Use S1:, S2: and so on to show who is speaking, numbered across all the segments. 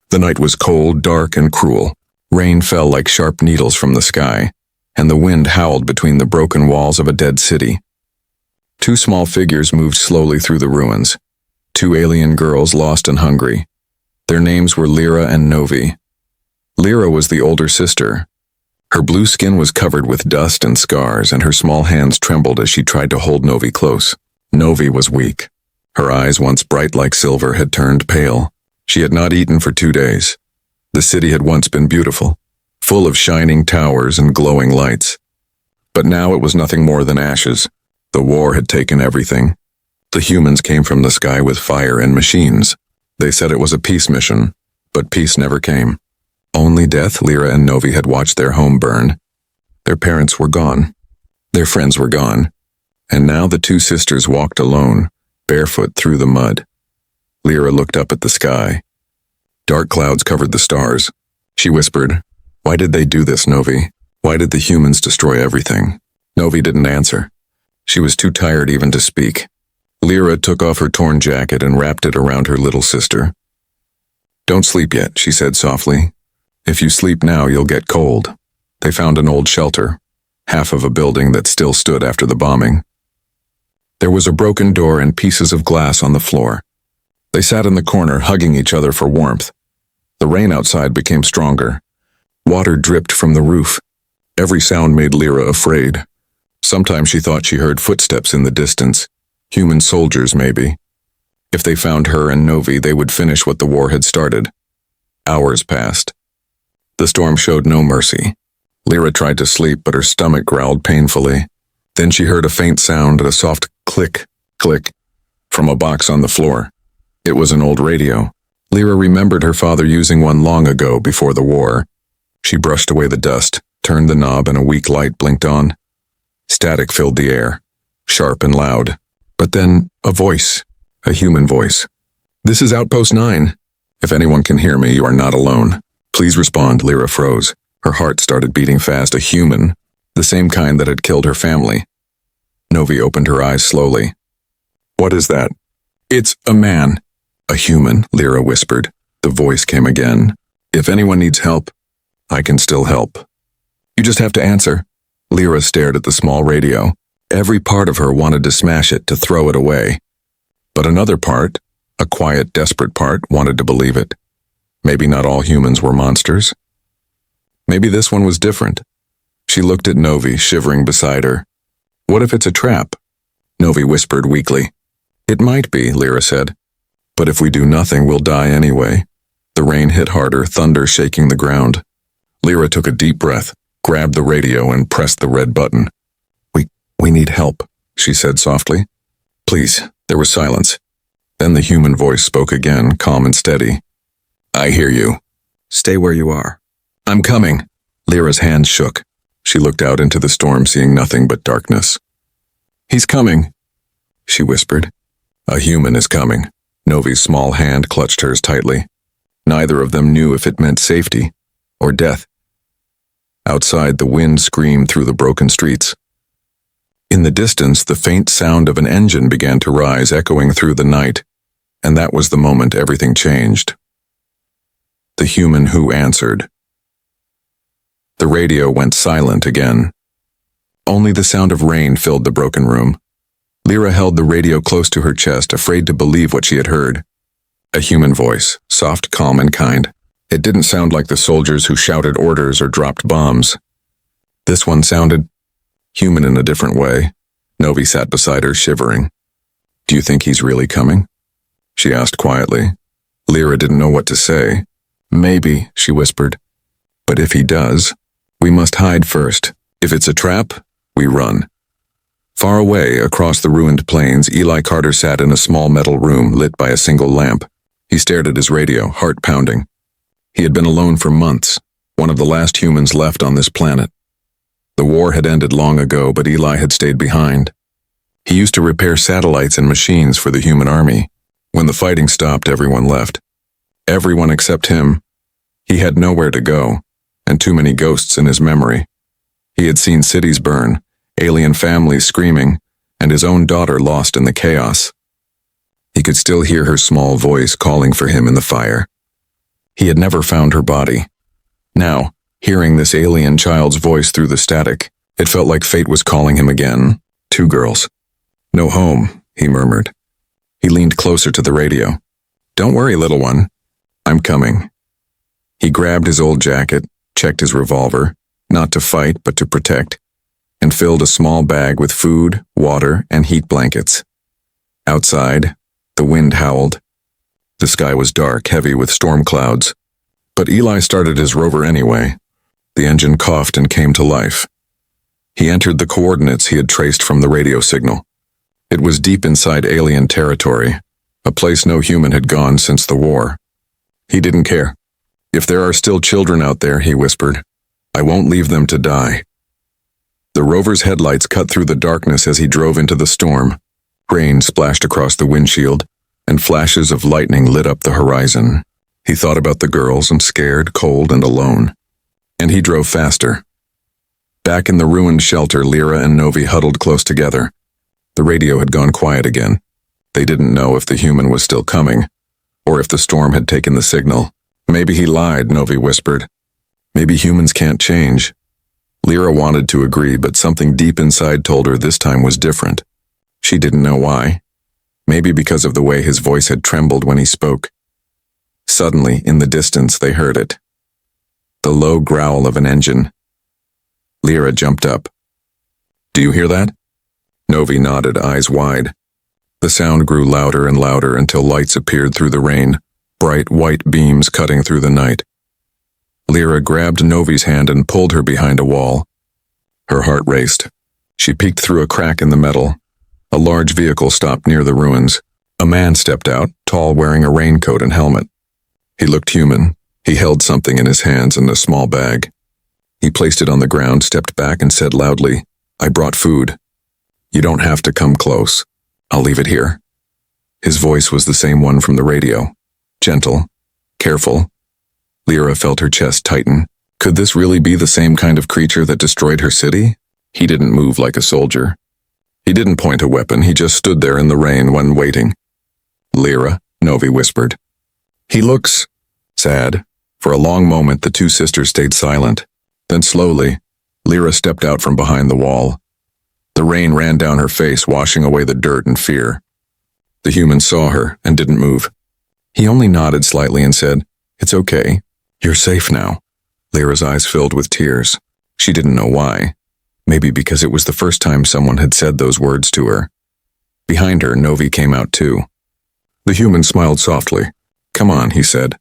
S1: The night was cold, dark, and cruel. Rain fell like sharp needles from the sky, and the wind howled between the broken walls of a dead city. Two small figures moved slowly through the ruins. Two alien girls lost and hungry. Their names were Lyra and Novi. Lyra was the older sister. Her blue skin was covered with dust and scars, and her small hands trembled as she tried to hold Novi close. Novi was weak. Her eyes, once bright like silver, had turned pale. She had not eaten for 2 days. The city had once been beautiful, full of shining towers and glowing lights. But now it was nothing more than ashes. The war had taken everything. The humans came from the sky with fire and machines. They said it was a peace mission, but peace never came. Only death. Lyra and Novi had watched their home burn. Their parents were gone. Their friends were gone. And now the two sisters walked alone, barefoot through the mud. Lyra looked up at the sky. Dark clouds covered the stars. She whispered, "Why did they do this, Novi? Why did the humans destroy everything?" Novi didn't answer. She was too tired even to speak. Lyra took off her torn jacket and wrapped it around her little sister. "Don't sleep yet," she said softly. "If you sleep now, you'll get cold." They found an old shelter, half of a building that still stood after the bombing. There was a broken door and pieces of glass on the floor. They sat in the corner, hugging each other for warmth. The rain outside became stronger. Water dripped from the roof. Every sound made Lyra afraid. Sometimes she thought she heard footsteps in the distance. Human soldiers, maybe. If they found her and Novi, they would finish what the war had started. Hours passed. The storm showed no mercy. Lyra tried to sleep, but her stomach growled painfully. Then she heard a faint sound, a soft click, click, from a box on the floor. It was an old radio. Lyra remembered her father using one long ago before the war. She brushed away the dust, turned the knob, and a weak light blinked on. Static filled the air, sharp and loud. But then, a voice, a human voice. "This is Outpost 9. If anyone can hear me, you are not alone. Please respond." Lyra froze. Her heart started beating fast. A human, the same kind that had killed her family. Novi opened her eyes slowly. "What is that?" "It's a man." "A human," Lyra whispered. The voice came again. "If anyone needs help, I can still help. You just have to answer." Lyra stared at the small radio. Every part of her wanted to smash it, to throw it away. But another part, a quiet, desperate part, wanted to believe it. Maybe not all humans were monsters. Maybe this one was different. She looked at Novi, shivering beside her. "What if it's a trap?" Novi whispered weakly. "It might be," Lyra said. "But if we do nothing, we'll die anyway." The rain hit harder, thunder shaking the ground. Lyra took a deep breath, grabbed the radio, and pressed the red button. We need help," she said softly. "Please." There was silence. Then the human voice spoke again, calm and steady. "I hear you. Stay where you are." "I'm coming." Lyra's hands shook. She looked out into the storm, seeing nothing but darkness. "He's coming," she whispered. "A human is coming." Novi's small hand clutched hers tightly. Neither of them knew if it meant safety or death. Outside, the wind screamed through the broken streets. In the distance, the faint sound of an engine began to rise, echoing through the night, and that was the moment everything changed. The human who answered. The radio went silent again. Only the sound of rain filled the broken room. Lyra held the radio close to her chest, afraid to believe what she had heard. A human voice, soft, calm, and kind. It didn't sound like the soldiers who shouted orders or dropped bombs. This one sounded human in a different way. Novi sat beside her, shivering. "Do you think he's really coming?" she asked quietly. Lyra didn't know what to say. "Maybe," she whispered. "But if he does, we must hide first. If it's a trap, we run." Far away, across the ruined plains, Eli Carter sat in a small metal room lit by a single lamp. He stared at his radio, heart pounding. He had been alone for months, one of the last humans left on this planet. The war had ended long ago, but Eli had stayed behind. He used to repair satellites and machines for the human army. When the fighting stopped, everyone left. Everyone except him. He had nowhere to go, and too many ghosts in his memory. He had seen cities burn, alien families screaming, and his own daughter lost in the chaos. He could still hear her small voice calling for him in the fire. He had never found her body. Now, hearing this alien child's voice through the static, it felt like fate was calling him again. 2 girls. No home, he murmured. He leaned closer to the radio. Don't worry, little one. I'm coming. He grabbed his old jacket, checked his revolver, not to fight but to protect, and filled a small bag with food, water, and heat blankets. Outside, the wind howled. The sky was dark, heavy with storm clouds. But Eli started his rover anyway. The engine coughed and came to life. He entered the coordinates he had traced from the radio signal. It was deep inside alien territory, a place no human had gone since the war. He didn't care. If there are still children out there, he whispered, I won't leave them to die. The rover's headlights cut through the darkness as he drove into the storm. Rain splashed across the windshield, and flashes of lightning lit up the horizon. He thought about the girls and scared, cold, and alone. And he drove faster. Back in the ruined shelter, Lyra and Novi huddled close together. The radio had gone quiet again. They didn't know if the human was still coming, or if the storm had taken the signal. Maybe he lied, Novi whispered. Maybe humans can't change. Lyra wanted to agree, but something deep inside told her this time was different. She didn't know why. Maybe because of the way his voice had trembled when he spoke. Suddenly, in the distance, they heard it. The low growl of an engine. Lyra jumped up. Do you hear that? Novi nodded, eyes wide. The sound grew louder and louder until lights appeared through the rain, bright white beams cutting through the night. Lyra grabbed Novi's hand and pulled her behind a wall. Her heart raced. She peeked through a crack in the metal. A large vehicle stopped near the ruins. A man stepped out, tall, wearing a raincoat and helmet. He looked human. He held something in his hands in a small bag. He placed it on the ground, stepped back, and said loudly, I brought food. You don't have to come close. I'll leave it here. His voice was the same one from the radio. Gentle, careful. Lyra felt her chest tighten. Could this really be the same kind of creature that destroyed her city? He didn't move like a soldier. He didn't point a weapon, he just stood there in the rain when waiting. Lyra, Novi whispered. He looks sad. For a long moment, the 2 sisters stayed silent. Then slowly, Lyra stepped out from behind the wall. The rain ran down her face, washing away the dirt and fear. The human saw her and didn't move. He only nodded slightly and said, It's okay. You're safe now. Lyra's eyes filled with tears. She didn't know why. Maybe because it was the first time someone had said those words to her. Behind her, Novi came out too. The human smiled softly. Come on, he said.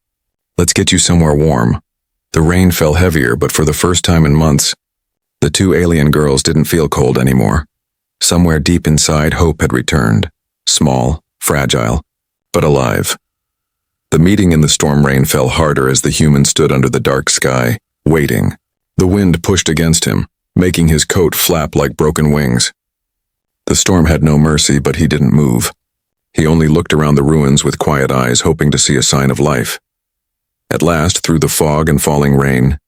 S1: Let's get you somewhere warm. The rain fell heavier, but for the first time in months, the 2 alien girls didn't feel cold anymore. Somewhere deep inside, hope had returned. Small, fragile, but alive. The meeting in the storm rain fell harder as the human stood under the dark sky, waiting. The wind pushed against him, making his coat flap like broken wings. The storm had no mercy, but he didn't move. He only looked around the ruins with quiet eyes, hoping to see a sign of life. At last, through the fog and falling rain,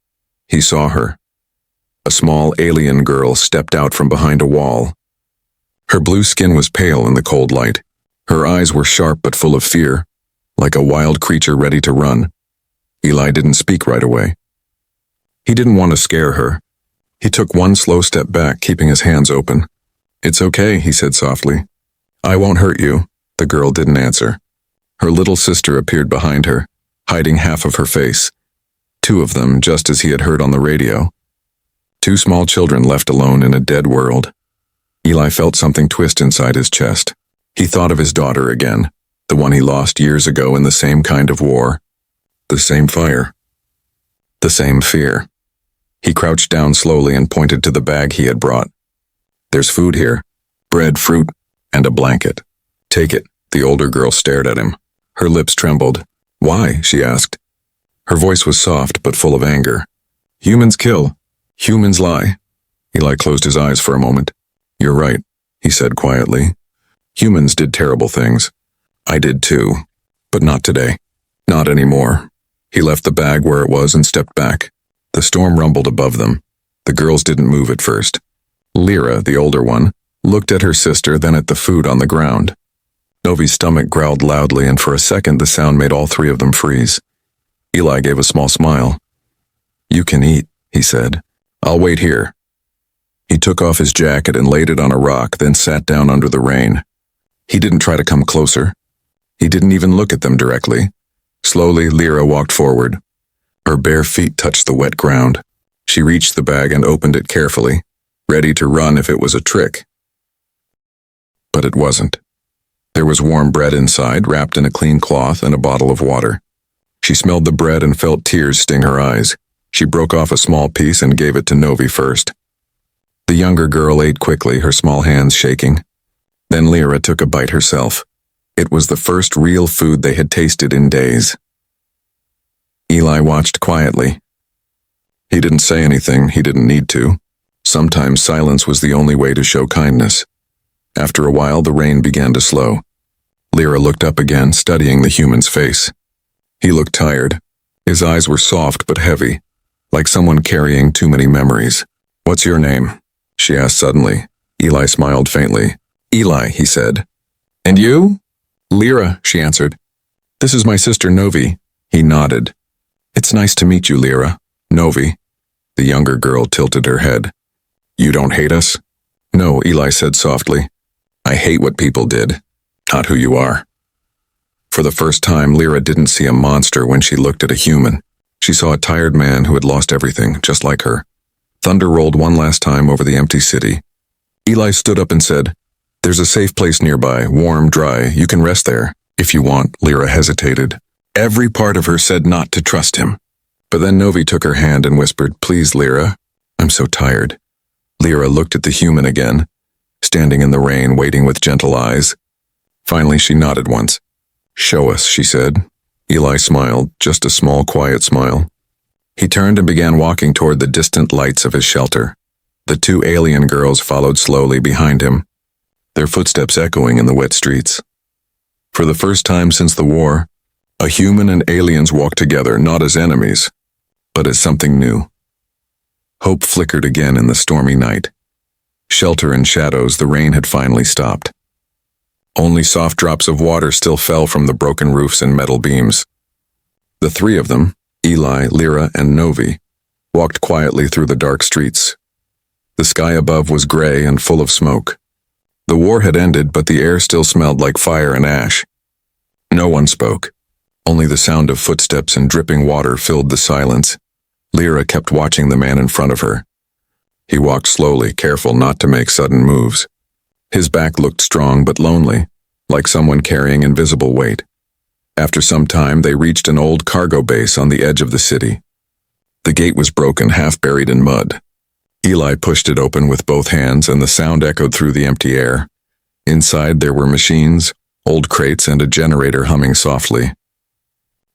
S1: he saw her. A small alien girl stepped out from behind a wall. Her blue skin was pale in the cold light. Her eyes were sharp but full of fear, like a wild creature ready to run. Eli didn't speak right away. He didn't want to scare her. He took one slow step back, keeping his hands open. It's okay, he said softly. I won't hurt you. The girl didn't answer. Her little sister appeared behind her, hiding half of her face. 2 of them, just as he had heard on the radio. 2 small children left alone in a dead world. Eli felt something twist inside his chest. He thought of his daughter again, the one he lost years ago in the same kind of war. The same fire. The same fear. He crouched down slowly and pointed to the bag he had brought. There's food here. Bread, fruit, and a blanket. Take it. The older girl stared at him. Her lips trembled. Why? She asked. Her voice was soft but full of anger. Humans kill. Humans lie. Eli closed his eyes for a moment. You're right, he said quietly. Humans did terrible things. I did too. But not today. Not anymore. He left the bag where it was and stepped back. The storm rumbled above them. The girls didn't move at first. Lyra, the older one, looked at her sister, then at the food on the ground. Novi's stomach growled loudly, and for a second the sound made all 3 of them freeze. Eli gave a small smile. "You can eat," he said. "I'll wait here." He took off his jacket and laid it on a rock, then sat down under the rain. He didn't try to come closer. He didn't even look at them directly. Slowly, Lyra walked forward. Her bare feet touched the wet ground. She reached the bag and opened it carefully, ready to run if it was a trick. But it wasn't. There was warm bread inside, wrapped in a clean cloth, and a bottle of water. She smelled the bread and felt tears sting her eyes. She broke off a small piece and gave it to Novi first. The younger girl ate quickly, her small hands shaking. Then Lyra took a bite herself. It was the first real food they had tasted in days. Eli watched quietly. He didn't say anything, he didn't need to. Sometimes silence was the only way to show kindness. After a while, the rain began to slow. Lyra looked up again, studying the human's face. He looked tired. His eyes were soft but heavy, like someone carrying too many memories. "What's your name?" she asked suddenly. Eli smiled faintly. "Eli," he said. "And you?" "Lyra," she answered. "This is my sister Novi." He nodded. "It's nice to meet you, Lyra." "Novi." The younger girl tilted her head. "You don't hate us?" "No," Eli said softly. "I hate what people did, not who you are." For the first time, Lyra didn't see a monster when she looked at a human. She saw a tired man who had lost everything, just like her. Thunder rolled one last time over the empty city. Eli stood up and said, "There's a safe place nearby, warm, dry. You can rest there, if you want." Lyra hesitated. Every part of her said not to trust him. But then Novi took her hand and whispered, "Please, Lyra, I'm so tired." Lyra looked at the human again, standing in the rain, waiting with gentle eyes. Finally, she nodded once. "Show us," she said. Eli smiled, just a small, quiet smile. He turned and began walking toward the distant lights of his shelter. The two alien girls followed slowly behind him, their footsteps echoing in the wet streets. For the first time since the war, a human and aliens walked together, not as enemies, but as something new. Hope flickered again in the stormy night. Shelter in shadows, the rain had finally stopped. Only soft drops of water still fell from the broken roofs and metal beams. The three of them, Eli, Lyra, and Novi, walked quietly through the dark streets. The sky above was gray and full of smoke. The war had ended, but the air still smelled like fire and ash. No one spoke. Only the sound of footsteps and dripping water filled the silence. Lyra kept watching the man in front of her. He walked slowly, careful not to make sudden moves. His back looked strong but lonely, like someone carrying invisible weight. After some time, they reached an old cargo base on the edge of the city. The gate was broken, half buried in mud. Eli pushed it open with both hands, and the sound echoed through the empty air. Inside, there were machines, old crates, and a generator humming softly.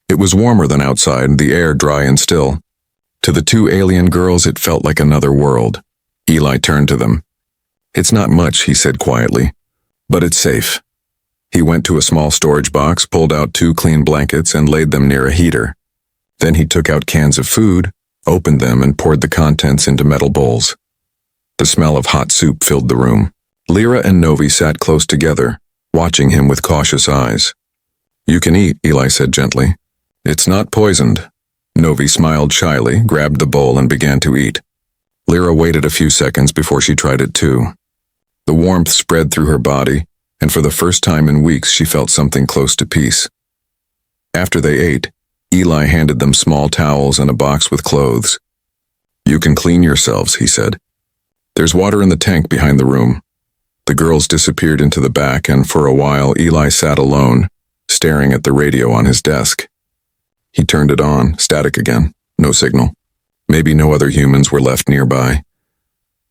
S1: It was warmer than outside, the air dry and still. To the two alien girls, it felt like another world. Eli turned to them. "It's not much," he said quietly, "but it's safe." He went to a small storage box, pulled out 2 clean blankets, and laid them near a heater. Then he took out cans of food, opened them, and poured the contents into metal bowls. The smell of hot soup filled the room. Lyra and Novi sat close together, watching him with cautious eyes. "You can eat," Eli said gently. "It's not poisoned." Novi smiled shyly, grabbed the bowl, and began to eat. Lyra waited a few seconds before she tried it too. The warmth spread through her body, and for the first time in weeks she felt something close to peace. After they ate, Eli handed them small towels and a box with clothes. "You can clean yourselves," he said. "There's water in the tank behind the room." The girls disappeared into the back, and for a while Eli sat alone, staring at the radio on his desk. He turned it on, static again, no signal. Maybe no other humans were left nearby.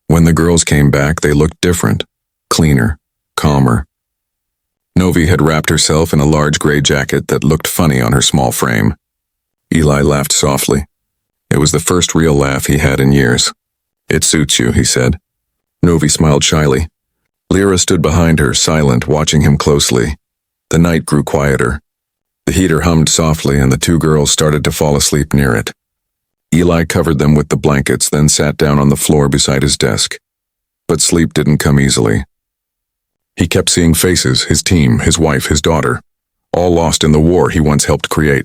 S1: When the girls came back, they looked different, cleaner, calmer. Novi had wrapped herself in a large gray jacket that looked funny on her small frame. Eli laughed softly. It was the first real laugh he had in years. "It suits you," he said. Novi smiled shyly. Lyra stood behind her, silent, watching him closely. The night grew quieter. The heater hummed softly, and the two girls started to fall asleep near it. Eli covered them with the blankets, then sat down on the floor beside his desk. But sleep didn't come easily. He kept seeing faces, his team, his wife, his daughter, all lost in the war he once helped create.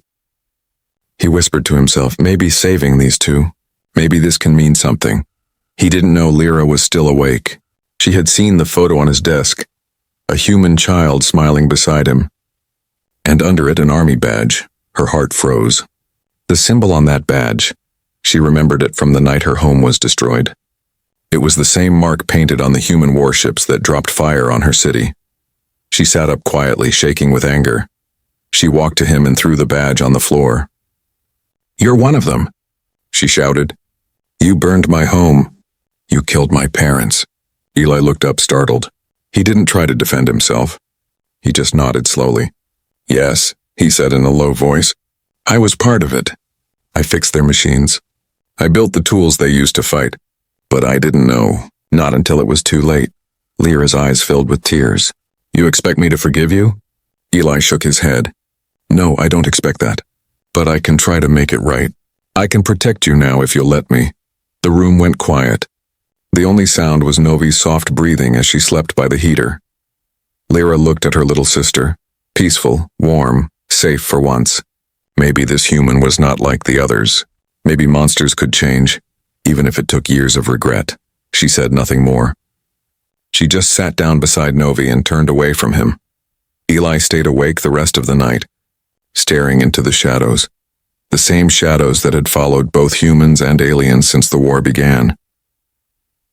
S1: He whispered to himself, maybe saving these two. Maybe this can mean something. He didn't know Lyra was still awake. She had seen the photo on his desk, a human child smiling beside him, and under it an army badge. Her heart froze. The symbol on that badge, she remembered it from the night her home was destroyed. It was the same mark painted on the human warships that dropped fire on her city. She sat up quietly, shaking with anger. She walked to him and threw the badge on the floor. "You're one of them," she shouted. "You burned my home. You killed my parents." Eli looked up, startled. He didn't try to defend himself. He just nodded slowly. "Yes," he said in a low voice. "I was part of it. I fixed their machines. I built the tools they used to fight. But I didn't know, not until it was too late." Lyra's eyes filled with tears. "You expect me to forgive you?" Eli shook his head. "No, I don't expect that. But I can try to make it right. I can protect you now if you'll let me." The room went quiet. The only sound was Novi's soft breathing as she slept by the heater. Lyra looked at her little sister, peaceful, warm, safe for once. Maybe this human was not like the others. Maybe monsters could change, even if it took years of regret. She said nothing more. She just sat down beside Novi and turned away from him. Eli stayed awake the rest of the night, staring into the shadows. The same shadows that had followed both humans and aliens since the war began.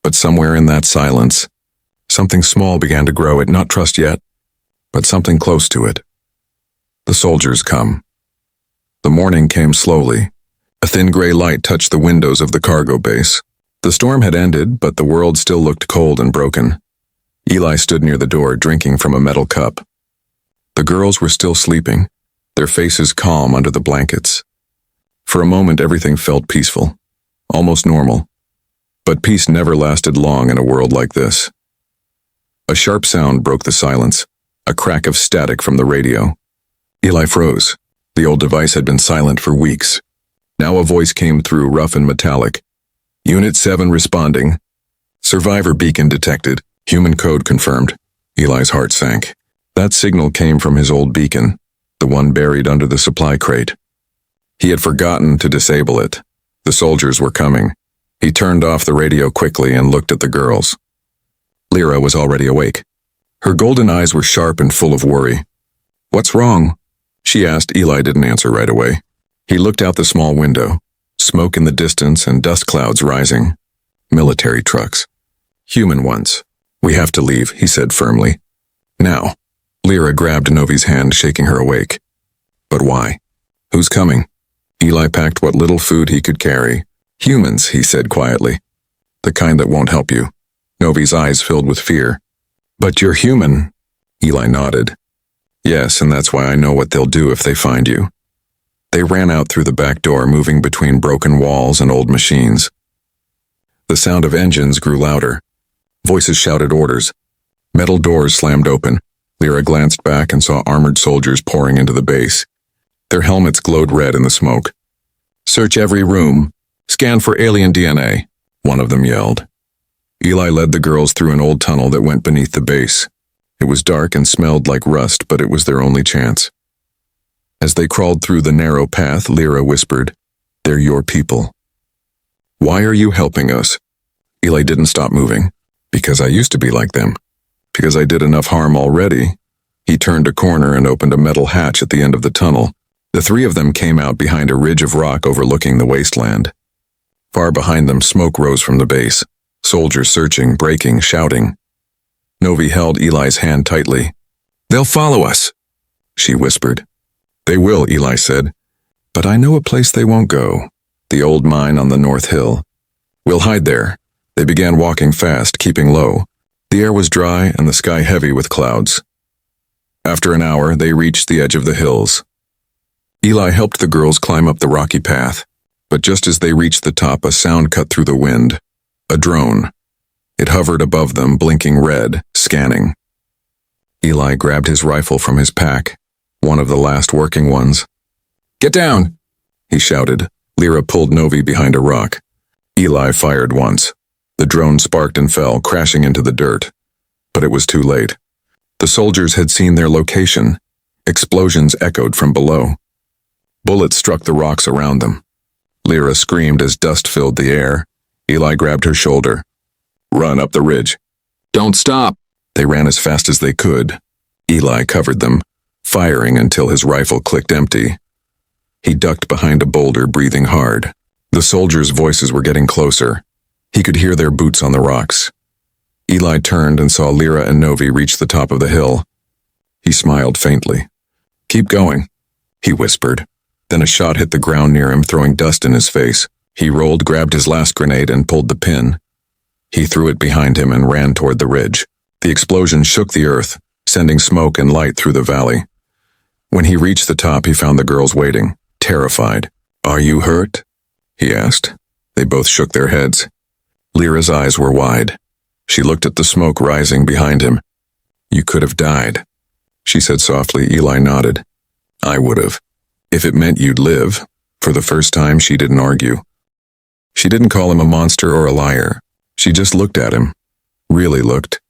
S1: But somewhere in that silence, something small began to grow, it not trust yet, but something close to it. The soldiers come. The morning came slowly. A thin gray light touched the windows of the cargo base. The storm had ended, but the world still looked cold and broken. Eli stood near the door, drinking from a metal cup. The girls were still sleeping, their faces calm under the blankets. For a moment, everything felt peaceful, almost normal. But peace never lasted long in a world like this. A sharp sound broke the silence, a crack of static from the radio. Eli froze. The old device had been silent for weeks. Now a voice came through, rough and metallic. "Unit 7 responding. Survivor beacon detected. Human code confirmed." Eli's heart sank. That signal came from his old beacon, the one buried under the supply crate. He had forgotten to disable it. The soldiers were coming. He turned off the radio quickly and looked at the girls. Lyra was already awake. Her golden eyes were sharp and full of worry. "What's wrong?" she asked. Eli didn't answer right away. He looked out the small window, smoke in the distance and dust clouds rising. Military trucks. Human ones. "We have to leave," he said firmly. "Now." Lyra grabbed Novi's hand, shaking her awake. "But why? Who's coming?" Eli packed what little food he could carry. "Humans," he said quietly. "The kind that won't help you." Novi's eyes filled with fear. "But you're human." Eli nodded. "Yes, and that's why I know what they'll do if they find you." They ran out through the back door, moving between broken walls and old machines. The sound of engines grew louder. Voices shouted orders. Metal doors slammed open. Lyra glanced back and saw armored soldiers pouring into the base. Their helmets glowed red in the smoke. "Search every room. Scan for alien DNA," one of them yelled. Eli led the girls through an old tunnel that went beneath the base. It was dark and smelled like rust, but it was their only chance. As they crawled through the narrow path, Lyra whispered, "They're your people." "Why are you helping us?" Eli didn't stop moving. "Because I used to be like them. Because I did enough harm already." He turned a corner and opened a metal hatch at the end of the tunnel. The three of them came out behind a ridge of rock overlooking the wasteland. Far behind them, smoke rose from the base. Soldiers searching, braking, shouting. Novi held Eli's hand tightly. "They'll follow us," she whispered. "They will," Eli said. "But I know a place they won't go. The old mine on the North Hill. We'll hide there." They began walking fast, keeping low. The air was dry and the sky heavy with clouds. After an hour, they reached the edge of the hills. Eli helped the girls climb up the rocky path, but just as they reached the top, a sound cut through the wind. A drone. It hovered above them, blinking red, scanning. Eli grabbed his rifle from his pack, one of the last working ones. "Get down!" he shouted. Lyra pulled Novi behind a rock. Eli fired once. The drone sparked and fell, crashing into the dirt. But it was too late. The soldiers had seen their location. Explosions echoed from below. Bullets struck the rocks around them. Lyra screamed as dust filled the air. Eli grabbed her shoulder. Run up the ridge. Don't stop. They ran as fast as they could. Eli covered them, firing until his rifle clicked empty. He ducked behind a boulder, breathing hard. The soldiers' voices were getting closer. He could hear their boots on the rocks. Eli turned and saw Lyra and Novi reach the top of the hill. He smiled faintly. Keep going, he whispered. Then a shot hit the ground near him, throwing dust in his face. He rolled, grabbed his last grenade, and pulled the pin. He threw it behind him and ran toward the ridge. The explosion shook the earth, sending smoke and light through the valley. When he reached the top, he found the girls waiting, terrified. Are you hurt? He asked. They both shook their heads. Lyra's eyes were wide. She looked at the smoke rising behind him. You could have died, she said softly. Eli nodded. I would have. If it meant you'd live. For the first time, she didn't argue. She didn't call him a monster or a liar. She just looked at him, really looked,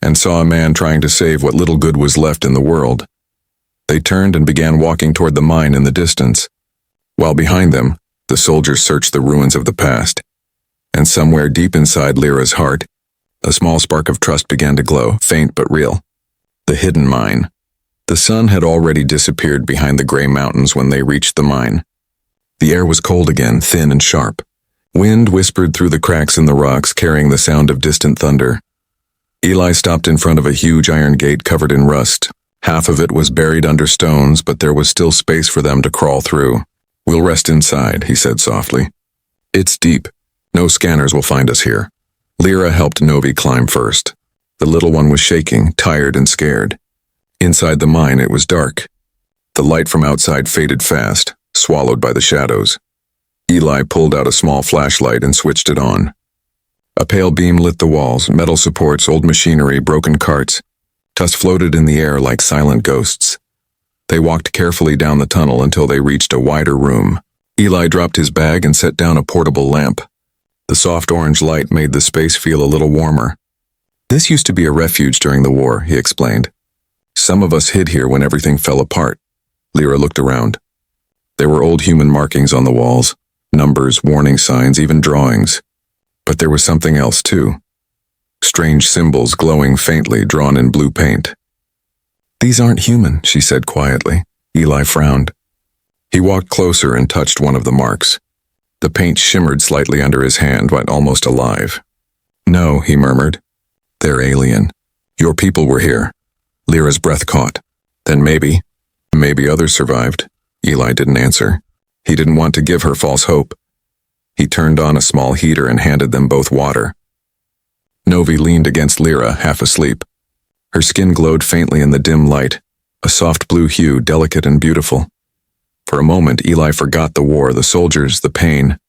S1: and saw a man trying to save what little good was left in the world. They turned and began walking toward the mine in the distance, while behind them, the soldiers searched the ruins of the past. And somewhere deep inside Lyra's heart, a small spark of trust began to glow, faint but real. The hidden mine. The sun had already disappeared behind the gray mountains when they reached the mine. The air was cold again, thin and sharp. Wind whispered through the cracks in the rocks, carrying the sound of distant thunder. Eli stopped in front of a huge iron gate covered in rust. Half of it was buried under stones, but there was still space for them to crawl through. We'll rest inside, he said softly. It's deep. No scanners will find us here. Lyra helped Novi climb first. The little one was shaking, tired and scared. Inside the mine, it was dark. The light from outside faded fast, swallowed by the shadows. Eli pulled out a small flashlight and switched it on. A pale beam lit the walls, metal supports, old machinery, broken carts. Dust floated in the air like silent ghosts. They walked carefully down the tunnel until they reached a wider room. Eli dropped his bag and set down a portable lamp. The soft orange light made the space feel a little warmer. This used to be a refuge during the war, he explained. Some of us hid here when everything fell apart. Lyra looked around. There were old human markings on the walls. Numbers, warning signs, even drawings. But there was something else too. Strange symbols glowing faintly, drawn in blue paint. These aren't human, she said quietly. Eli frowned. He walked closer and touched one of the marks. The paint shimmered slightly under his hand, but almost alive. No, he murmured. They're alien. Your people were here. Lyra's breath caught. Then maybe others survived. Eli didn't answer. He didn't want to give her false hope. He turned on a small heater and handed them both water. Novi leaned against Lyra, half asleep. Her skin glowed faintly in the dim light, a soft blue hue, delicate and beautiful. For a moment, Eli forgot the war, the soldiers, the pain.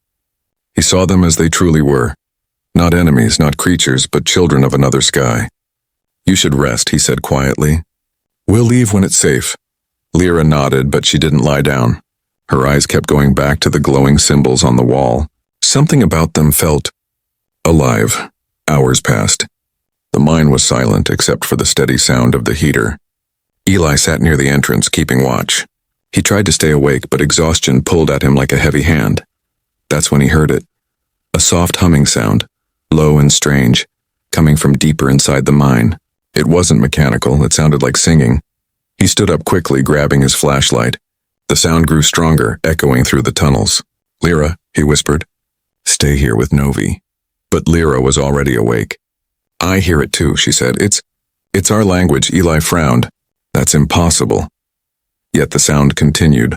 S1: He saw them as they truly were. Not enemies, not creatures, but children of another sky. You should rest, he said quietly. We'll leave when it's safe. Lyra nodded, but she didn't lie down. Her eyes kept going back to the glowing symbols on the wall. Something about them felt alive. Hours passed. The mine was silent except for the steady sound of the heater. Eli sat near the entrance, keeping watch. He tried to stay awake, but exhaustion pulled at him like a heavy hand. That's when he heard it. A soft humming sound, low and strange, coming from deeper inside the mine. It wasn't mechanical, it sounded like singing. He stood up quickly, grabbing his flashlight. The sound grew stronger, echoing through the tunnels. Lyra, he whispered. Stay here with Novi. But Lyra was already awake. I hear it too, she said. It's our language. Eli frowned. That's impossible. Yet the sound continued.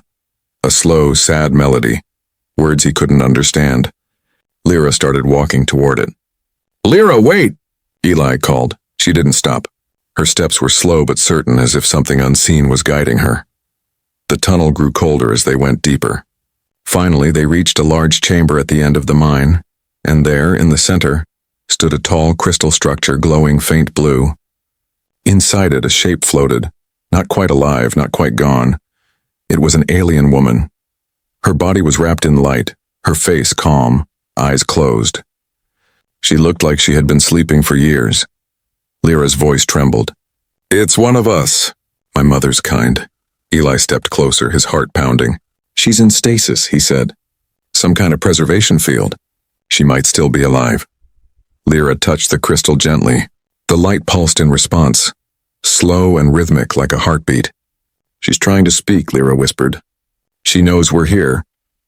S1: A slow, sad melody. Words he couldn't understand. Lyra started walking toward it. Lyra, wait! Eli called. She didn't stop. Her steps were slow but certain, as if something unseen was guiding her. The tunnel grew colder as they went deeper. Finally, they reached a large chamber at the end of the mine, and there, in the center, stood a tall crystal structure glowing faint blue. Inside it, a shape floated, not quite alive, not quite gone. It was an alien woman. Her body was wrapped in light, her face calm, eyes closed. She looked like she had been sleeping for years. Lyra's voice trembled. It's one of us, my mother's kind. Eli stepped closer, his heart pounding. She's in stasis, he said. Some kind of preservation field. She might still be alive. Lyra touched the crystal gently. The light pulsed in response, slow and rhythmic like a heartbeat. She's trying to speak, Lyra whispered. She knows we're here.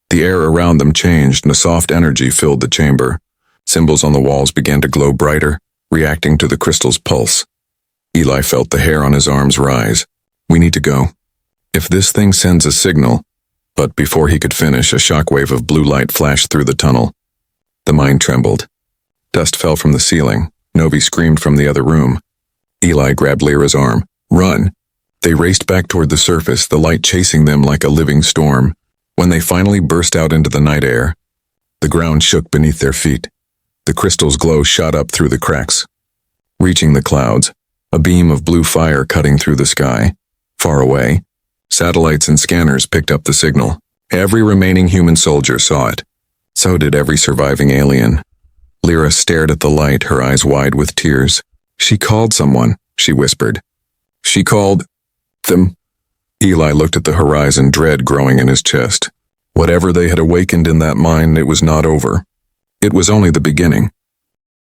S1: The air around them changed and a soft energy filled the chamber. Symbols on the walls began to glow brighter, reacting to the crystal's pulse. Eli felt the hair on his arms rise. We need to go. If this thing sends a signal... But before he could finish, a shockwave of blue light flashed through the tunnel. The mine trembled. Dust fell from the ceiling. Novi screamed from the other room. Eli grabbed Lyra's arm. Run! They raced back toward the surface, the light chasing them like a living storm. When they finally burst out into the night air, the ground shook beneath their feet. The crystal's glow shot up through the cracks. Reaching the clouds, a beam of blue fire cutting through the sky. Far away, satellites and scanners picked up the signal. Every remaining human soldier saw it. So did every surviving alien. Lyra stared at the light, her eyes wide with tears. She called someone, she whispered. She called them. Eli looked at the horizon, dread growing in his chest. Whatever they had awakened in that mine, it was not over. It was only the beginning.